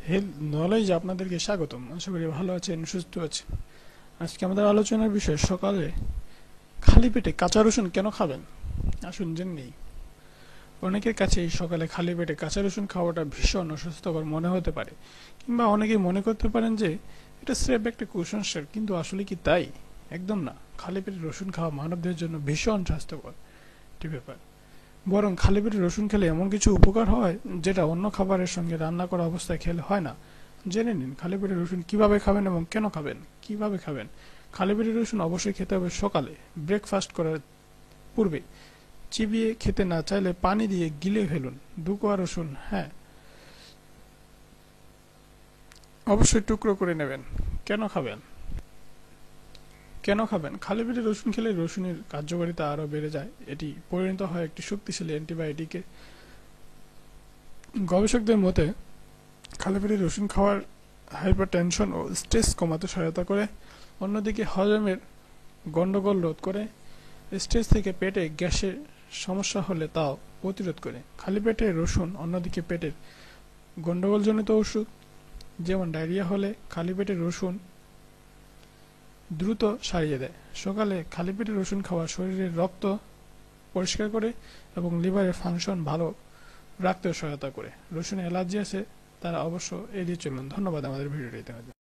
Health knowledge আপনাদেরকে স্বাগতম। আশা করি ভালো আছেন, সুস্থ আছেন। আজকে আমাদের আলোচনার বিষয় সকালে খালি পেটে কাঁচা রসুন কেন খাবেন। আসুন জেনে নেই। অনেকের কাছে এই সকালে খালি পেটে কাঁচা রসুন খাওয়াটা ভীষণ অস্বাস্থ্যকর মনে হতে পারে, কিংবা অনেকে মনে করতে পারেন যে এটা স্রেফ একটা কুসংস্কার, কিন্তু আসলে কি তাই? একদম না। খালি পেটে রসুন খাওয়া মানবদের জন্য ভীষণ স্বাস্থ্যকর একটি ব্যাপার। বরং খালি পেটে রসুন খেলে এমন কিছু উপকার হয় যেটা অন্য খাবারের সঙ্গে রান্না করা অবস্থায় খেলে হয় না। জেনে নিন খালি পেটে রসুন কিভাবে খাবেন এবং কেন খাবেন। কিভাবে খাবেন? খালি পেটে রসুন অবশ্যই খেতে হবে সকালে, ব্রেকফাস্ট করার পূর্বে। চিবিয়ে খেতে না চাইলে পানি দিয়ে গিলে ফেলুন। দুকোয়া রসুন, হ্যাঁ, অবশ্যই টুকরো করে নেবেন। কেন খাবেন? খালি পেটে রসুন খেলে রসুনের কার্যকারিতা আরও বেড়ে যায়। এটি পরিণত হয় একটি শক্তিশালী অ্যান্টিবায়োটিকে। গবেষকদের মতে খালি পেটে রসুন খাওয়ার হাইপারটেনশন ও স্ট্রেস কমাতে সহায়তা করে। অন্যদিকে হজমের গন্ডগোল রোধ করে। স্ট্রেস থেকে পেটে গ্যাসের সমস্যা হলে তাও প্রতিরোধ করে। খালি পেটে রসুন অন্যদিকে পেটের গন্ডগোলজনিত ওষুধ, যেমন ডায়রিয়া হলে খালি পেটে রসুন দ্রুত সারিয়ে দেয়। সকালে খালি পেটে রসুন খাওয়া শরীরের রক্ত পরিষ্কার করে এবং লিভারের ফাংশন ভালো রাখতেও সহায়তা করে। রসুনে অ্যালার্জি আছে তারা অবশ্য এড়িয়ে চলুন। ধন্যবাদ আমাদের ভিডিওটি দেখার জন্য।